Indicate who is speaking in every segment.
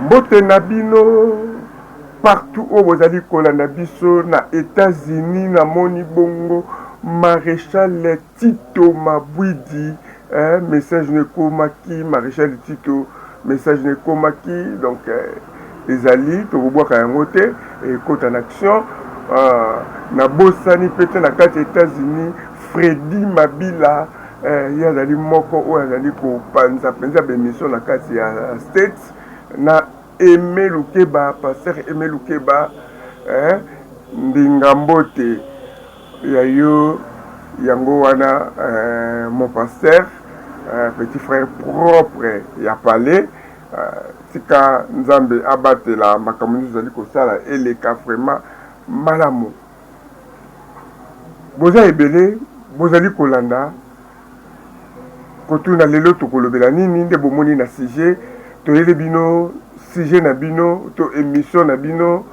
Speaker 1: Mbote Nabino, partout où vous allez kolanda biso na États-Unis, na moni bongo, maréchal Tito Mabwidi, message ne komaki, maréchal Tito, message ne komaki, donc les alliés, to bois kayangote, et côte en action, na Bosani, peut-être na 4 États-Unis, Freddy Mabila, yazali moko o yazali ko panza penza bemission na kati ya States na Aimé Lukeba, pasteur Aimé Lukeba, Ndingambote yayo yango wana mon pasteur, petit frère propre ya palais, tika nzambe abatela makambo zali ko sala eleka vraiment malamu. Boza ebele, bozali kolanda kotuna lelo tokolobela nini nde bomoni na sujet toyele bino sujet na bino to émission na bino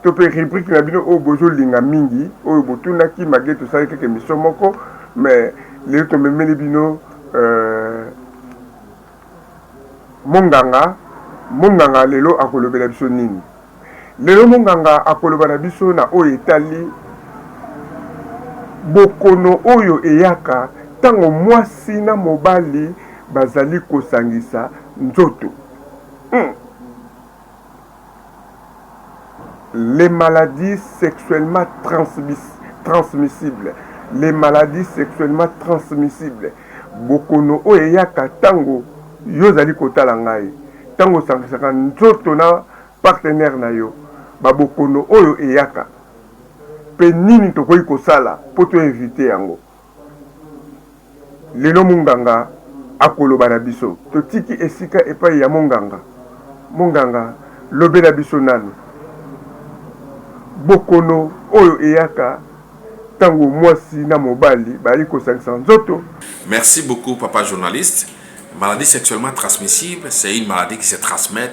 Speaker 1: to pe rubrique na bino o bozo linga mingi o botuna ki magé to sala quelques émission moko mais lelo to memeli bino monganga lelo akolobela biso nini lelo monganga akolobela biso na o etali bokono oyo eyaka tango mwasi na mobali bazali kosangisa nzoto. Les maladies sexuellement transmissibles. Les maladies sexuellement transmissibles. Bokono oyo eyaka tango yo zali kotala ngai. Tango sangisaka nzoto na partenaire na yo. Ba bokono oyo eyaka. Pe nini tokoki kosala po to éviter yango. Lelo monganga akoloba na biso totiki esika epai ya monganga lobela biso nanu bokono oyo eyaka tango mwasi na mobali bali kosangisa nzoto.
Speaker 2: Merci beaucoup papa journaliste. Maladie sexuellement transmissible, c'est une maladie qui se transmet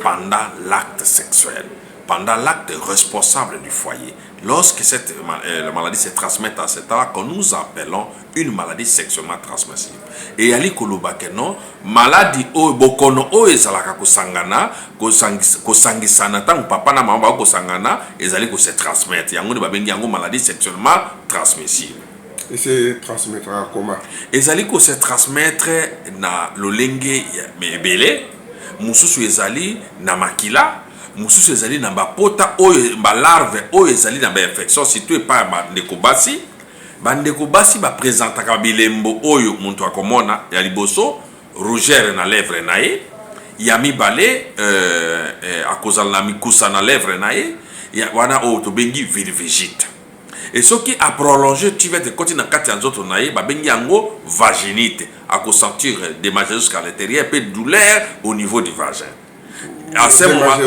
Speaker 2: pendant l'acte sexuel, pendant l'acte responsable du foyer. Lorsque cette maladie se transmet à cet état que nous appelons une maladie sexuellement transmissible. Et ali kolobake non, maladie o bokono o ezalaka kosangana, kosangisana tango papa na mama ba kosangana, ezali ko se transmettre. Yango ni babengi yango maladie sexuellement transmissible.
Speaker 1: Et se transmettra comment?
Speaker 2: Ezali ko se transmettre na lolenge ebele, mususu ezali na makila, mususu ezali na bapota oyo ba larve oyo ezali na ba infection surtout pa bandeko basi ba présentaka bilembo oyo muntu akomona ya liboso rougeur na lèvre na ye ya mibale akozala na mikusa na lèvre na ye ya wana oyo tobengi vulvigite. Et ce qui a prolongé tu vas te continuer na kati ya nzoto na ye babengi yango vaginite, akosentir des majeurs jusqu'à l'intérieur peu de douleur au niveau du vagin. À ce moment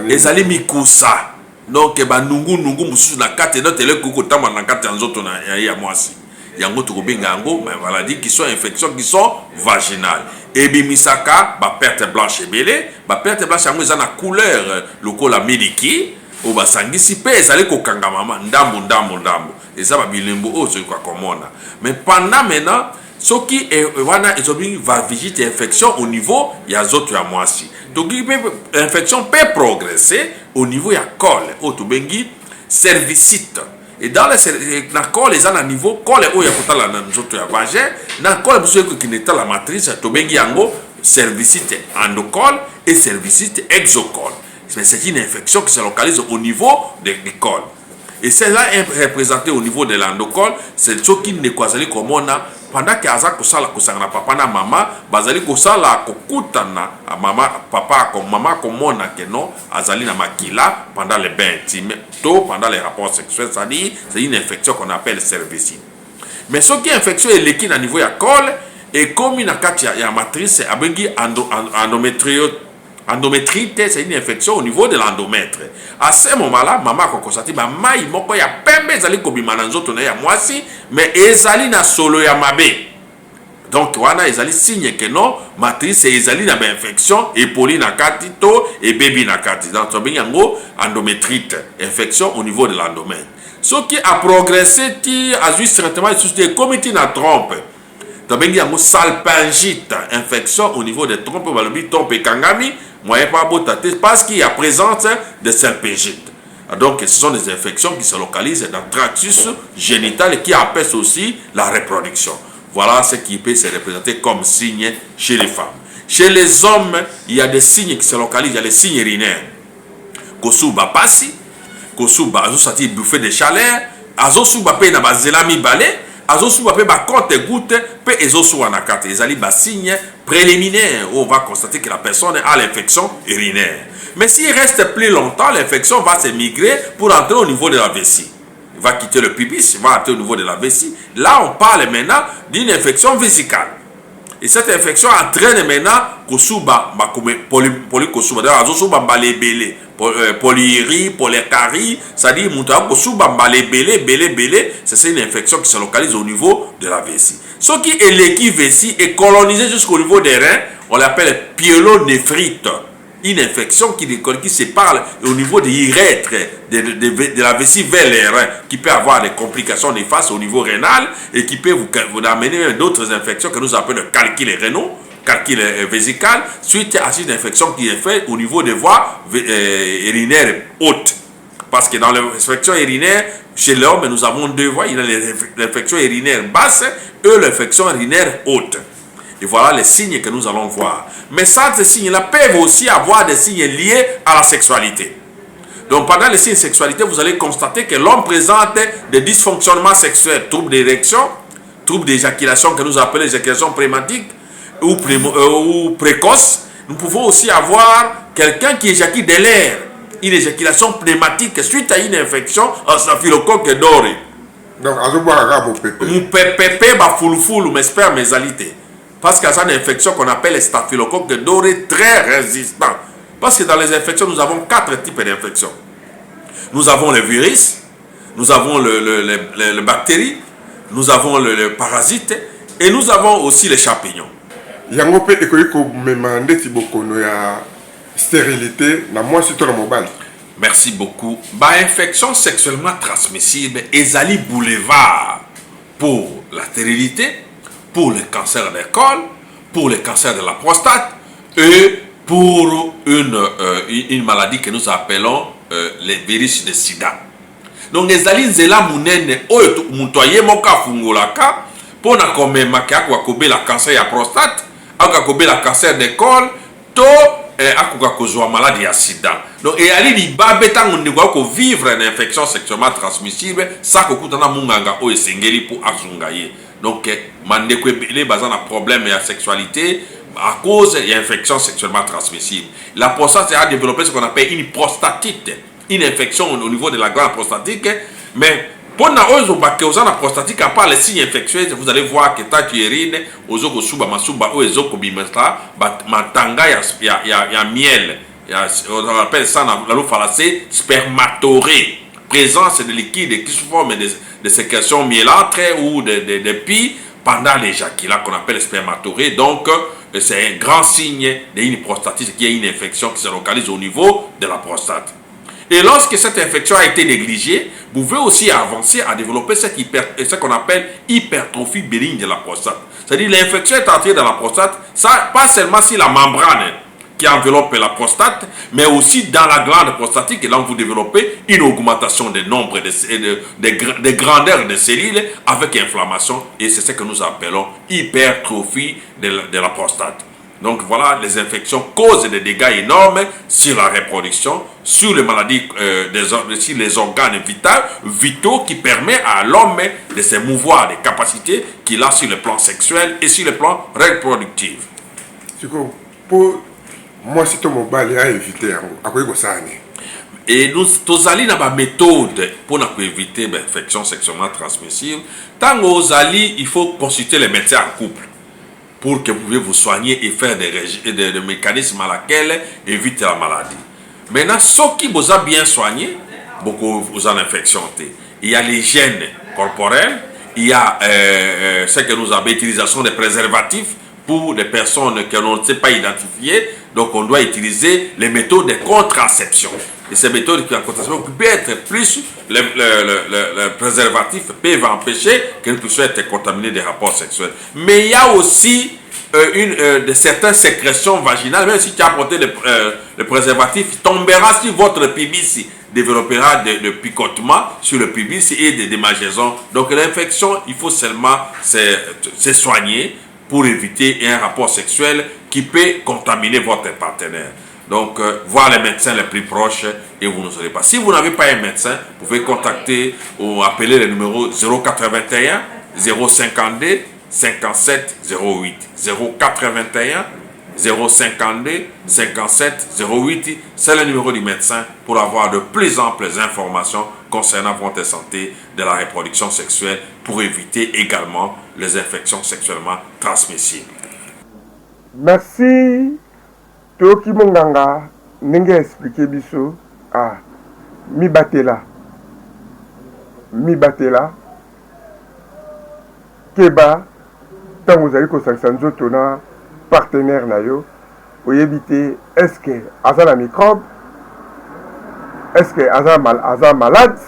Speaker 2: ezali mikusa donc banungu mususu na kati no tele kuko tamba na kati ya nzoto na ya mwasi yango tokobenga yango maladie qui sont infections qui sont vaginales ebimisaka ba perte blanche ebele ba perte blanche yango eza na couleur lokola miliki o basangisi pe ezali kokanga mama ndambo eza ba bilembo ozo kwa komona mais pendant maintenant ce qui est wana ezobingi va visiter infection au niveau ya zoto ya mwasi. Donc l'infection peut progresser au niveau ya col au tobengi cervicite. Et dans la col les à niveau col o ya kotala na nzoto ya vagin na col buso qui neta la matrice tobengi yango cervicite endocol et cervicite exocol. C'est une infection qui se localise au niveau du col. Et celle-là est représentée au niveau de l'endocol, c'est ce qui ne kwazali komona pendant que aza kosala kosangana papa na mama bazali kosala kokutana mama papa comme maman komona que non azali na makila pendant les bains intimes to pendant les rapports sexuels, c'est une infection qu'on appelle cervicite. Mais ce qui est infection est l'équipe à niveau ya col et comme na kati ya matrice abengi endométrite, c'est une infection au niveau de l'endomètre. À ce moment-là, maman a constaté que mai moko ya pembe ezali kobima na nzoto na ya mwasi, mais ezali na solo ya mabe. Donc wana ezali signe que non, matrice ezali na infection et poli na kati to et baby na kati. Donc tobengi yango endométrite, infection au niveau de l'endomètre. Ce qui a progressé ti a juste traitement sous des comités na trompe. Tobengi yango salpingite, infection au niveau des trompes, balobi trompe kangami. moyen pas botaté parce qu'il y a présence de salpingite. Donc, ce sont des infections qui se localisent dans le tractus génital et qui empêchent aussi la reproduction. Voilà ce qui peut se représenter comme signe chez les femmes. Chez les hommes, il y a des signes qui se localisent, il y a les signes urinaires. Kosuba passi, kosuba azosati buffet de chaleur, azosuba pe na bazela mibale, azosuba pe ba compte goutte, pe ezosuwa na kate. Ezali ba signe préliminaire où on va constater que la personne a l'infection urinaire. Mais s'il reste plus longtemps, l'infection va se migrer pour entrer au niveau de la vessie. Il va quitter le pubis, il va entrer au niveau de la vessie. Là, on parle maintenant d'une infection vésicale. Et cette infection entraîne maintenant kosuba, polykosuba, d'ailleurs, azosuba balébélé, polyurie, polycarie, c'est-à-dire muta kosuba balébélé, c'est une infection qui se localise au niveau de la vessie. Ce qui est l'équipe vessie est colonisé jusqu'au niveau des reins, on l'appelle pyélonéphrite. Une infection qui sépare au niveau des urètres, de la vessie vers les reins, qui peut avoir des complications néfastes au niveau rénal et qui peut vous amener d'autres infections que nous appelons calcul rénaux, calcul vésical, suite à cette infection qui est faite au niveau des voies urinaires hautes. Parce que dans l'infection urinaire, chez l'homme, nous avons deux voies, il y a l'infection urinaire basse et l'infection urinaire haute. Et voilà les signes que nous allons voir. Mais ces signes-là peuvent aussi avoir des signes liés à la sexualité. Donc pendant les signes de sexualité, vous allez constater que l'homme présente des dysfonctionnements sexuels, troubles d'érection, troubles d'éjaculation que nous appelons éjaculation prématique ou précoce. Nous pouvons aussi avoir quelqu'un qui éjacule de l'air, une éjaculation pneumatique suite à une infection en staphylocoque doré.
Speaker 1: Donc, à ce moment-là,
Speaker 2: mon pépé, ma foulou, mes spermes, mes alités. Parce qu'il y a une infection qu'on appelle les staphylocoques dorés très résistants. Parce que dans les infections, nous avons 4 types d'infections. Nous avons le virus, nous avons le bactéries, nous avons le parasite et nous avons aussi les champignons.
Speaker 1: Il y a un peu de stérilité dans moi sur le mobile.
Speaker 2: Merci beaucoup. Infection sexuellement transmissible ezali boulevard pour la stérilité, pour le cancer des cols, pour le cancer de la prostate et pour une maladie que nous appelons le virus de sida. Donc ezali nzela munene oyo mutoye moka fungolaka pona komema ka la cancer ya prostate, akakobela cancer des cols, to akuka kozwa maladie ya sida. Donc ezali libabe tango ndiko ko vivre une infection sexuellement transmissible ça kokutana munganga oyo esengeli pour asunga ye. Donc, mandeko ebele baza na problème de sexualité à cause d'une infection sexuellement transmissible. La prostate a développé ce qu'on appelle une prostatite, une infection au niveau de la glande prostatique. Mais pour la prostatique, à part les signes infectieux, vous allez voir que tant tu urines, ozoko suba masuba ou ezoko bimestra, matanga ya miel, on appelle ça dans la langue française spermatorée. Présence de liquide qui se forment de sécrétions mielâtres ou de pis pendant l'éjaculat qu'on appelle spermatorée. Donc, c'est un grand signe d'une prostatite qui est une infection qui se localise au niveau de la prostate. Et lorsque cette infection a été négligée, vous pouvez aussi avancer à développer ce qu'on appelle hypertrophie bénigne de la prostate. C'est-à-dire l'infection est entrée dans la prostate, ça, pas seulement sur la membrane qui enveloppe la prostate, mais aussi dans la glande prostatique. Et là, vous développez une augmentation du nombre de grandeur des cellules avec inflammation. Et c'est ce que nous appelons hypertrophie de la prostate. Donc voilà, les infections causent des dégâts énormes sur la reproduction, sur les maladies, sur les organes vitaux qui permettent à l'homme de se mouvoir, des capacités qu'il a sur le plan sexuel et sur le plan reproductif.
Speaker 1: Pour moi, si ton mobile est évité, à quoi ça?
Speaker 2: Et nous allons dans la méthode pour éviter l'infection sexuellement transmissible. Tant que allez, il faut consulter les médecins en couple pour que vous puissiez vous soigner et faire des mécanismes à laquelle éviter la maladie. Maintenant, ceux qui vous ont bien soigné, beaucoup vous en infection. Il y a l'hygiène corporelle, il y a ce que nous appelons l'utilisation des préservatifs pour des personnes que l'on ne sait pas identifier. Donc, on doit utiliser les méthodes de contraception. Et ces méthodes de contraception peuvent être plus, le préservatif peuvent empêcher que nous puissions être contaminés des rapports sexuels. Mais il y a aussi de certaines sécrétions vaginales, même si tu as porté le préservatif, tombera sur votre pubis, développera de picotements sur le pubis et des démangeaisons. Donc l'infection, il faut seulement se soigner pour éviter un rapport sexuel qui peut contaminer votre partenaire. Donc, voir les médecins les plus proches et vous ne saurez pas. Si vous n'avez pas un médecin, vous pouvez contacter ou appeler le numéro 081 052 57 08. 081 052 57 08. C'est le numéro du médecin pour avoir de plus amples informations concernant votre santé de la reproduction sexuelle pour éviter également les infections sexuellement transmissibles.
Speaker 1: Merci. Toki monganga ndenge expliquer biso mi batela keba tant vous allez kosakisa nzoto na partenaire na yo oyebite est-ce que aza na microbe, est-ce que aza malade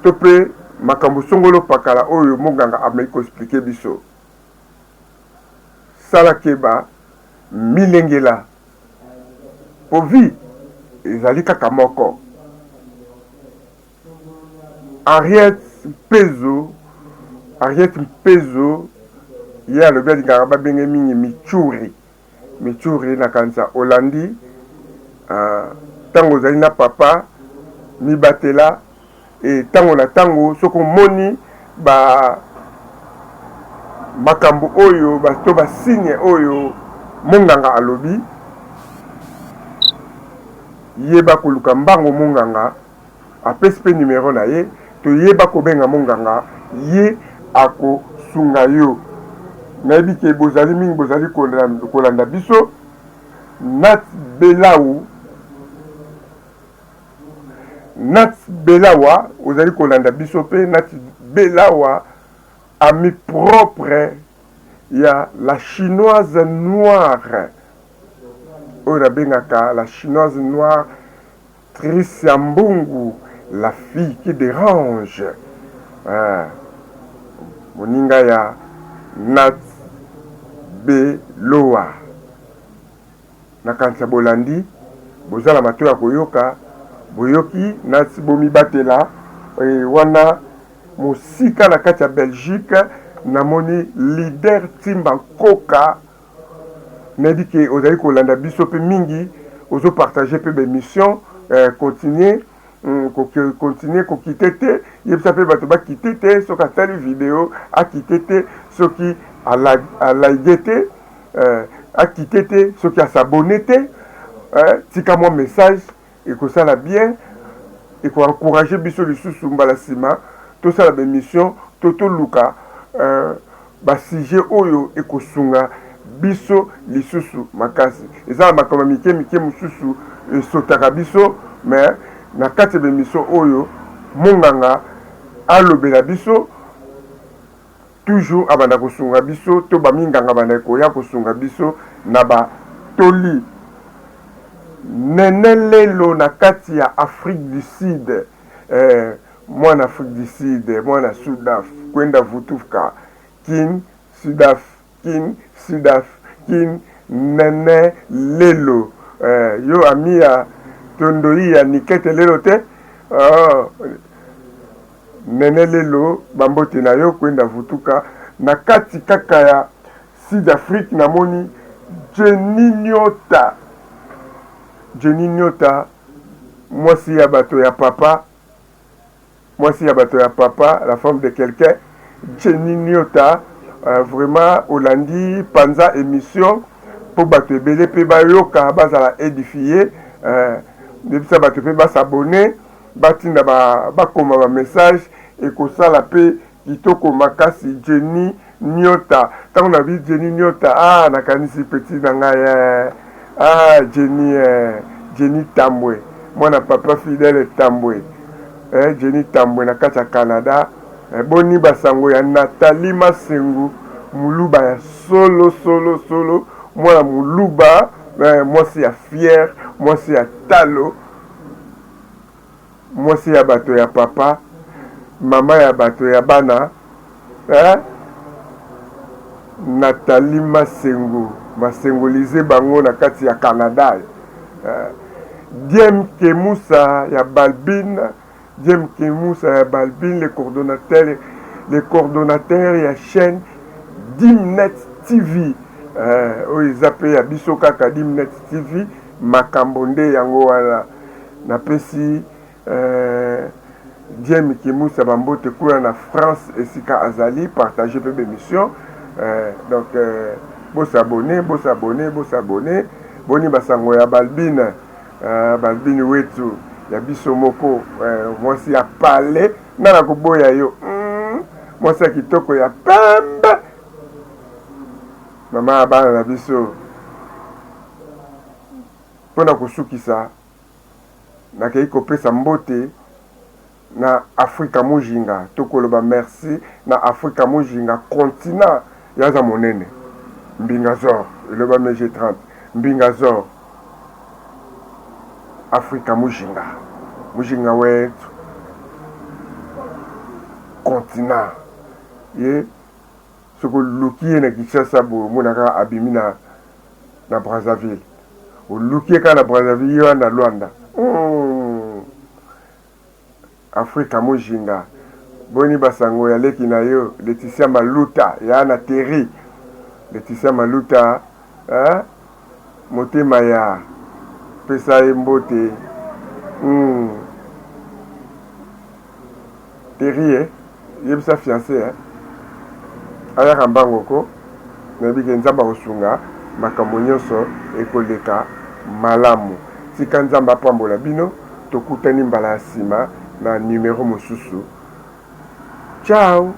Speaker 1: to pe makambo songolo pakala oyo monganga ameki ko expliquer biso sala keba milengela po vi ezali kaka moko. Ariette Mpezo ye alobi alingaka babenge mingi michuri na kanisa Olandi. Ntango ozali na papa mibatela e ntango na ntango soki omoni makambo oyo to basigne oyo monganga alobi yeba koluka mbango monganga apesi mpe numero na ye to yeba kobenga monganga ye akosunga yo. Nayebi ke bozali mingi bozali kolanda biso Nat Belawa ozali kolanda biso pe Nat Belawa ami propre ya la chinoise noire oyo bengaka la chinoise noire Tricia Mbungu, la fille qui dérange. Moninga ya Nat Beloa nakanisa bolandi bozala mato ya koyoka boyoki nati bomi batela wana mosika na kati ya Belgique namoni leader Timba Nkoka nedi ke ozali kolanda biso pe mingi ozo partager pe mission continuer kokite te yebisa pe bato bakite te soki atali video akite te soki alaige te akite te soki asabone te tika mwa message ekosala bien ekoencourage biso lisusu mbala nsima tosala bemission toluka basujet oyo ekosunga biso lisusu makasi eza na makambo mike mosusu esotaka biso mais na kati ya bemission oyo monganga alobela biso toujours abanda kosunga biso to baminganga banda koya kosunga biso na batoli nene lelo na kati ya Afrique du Sud mwana Afrique du Sud mwana Sudaf kwenda vutufuka kin nene lelo yo ami ya tondoi ya nikete lelo te nene lelo bambote na yo kwenda vutuka na kati kaka ya Sud Afrique namoni Jenny Nyota mwasi ya bato ya papa la femme de quelqu'un Jenny Nyota vraiment Olandi panza émission pour bato ebele pe bayoka bazala édifier depuis bato pe s'abonner batinda bakoma ba message ekosala pe kitoko makasi Jenny Nyota tango na bi Jenny Nyota nakanisi petit na ngai Jenny Tambwe mwana papa fidèle Tambwe Jenny Tambwe na kati ya Canada boni basango ya Nathalie Masengu muluba ya solo mwana muluba mwasi ya fier mwasi ya talo mwasi ya bato ya papa mama ya bato ya bana Nathalie Masengo masengolize bango na kati ya Canada. Diem Kemusa ya Balbine, Diem Kemusa ya Balbine, les coordonnateurs ya chaîne Dimnet TV. Oizape ya biso kaka Dimnet TV, makambonde yango wana na pesi Diem Kemusa bambote kuna na France esika azali partager pe émission. Donc bos abonné boni basango ya Balbine. Balbini wetu ya biso moko mwasi ya pale na kuboya yo mwasi ya kitoko ya pembe mama bana na biso pona kusukisa na kei kopesa mbote na Afrika mujinga tokoloba merci na Afrika mujinga continent yaza monene Mbingazor eloba MG30 Mbingazor Afrika mujinga wetu continent ye soko lukie na Kinshasa bo monaka abimi na Brazzaville o lukie ka na Brazzaville yo na Luanda Afrika mujinga boni basango ya leki na yo Laetitia Maluta ya na Terry Laetitia Maluta motema ya pesa mbote Terry yebisa fiancé aya kambango ko na bike nzamba osunga makambo nyonso ekoleka malamu tika nzamba pambola bino tokutani mbala ya sima na numéro mosusu. Ciao.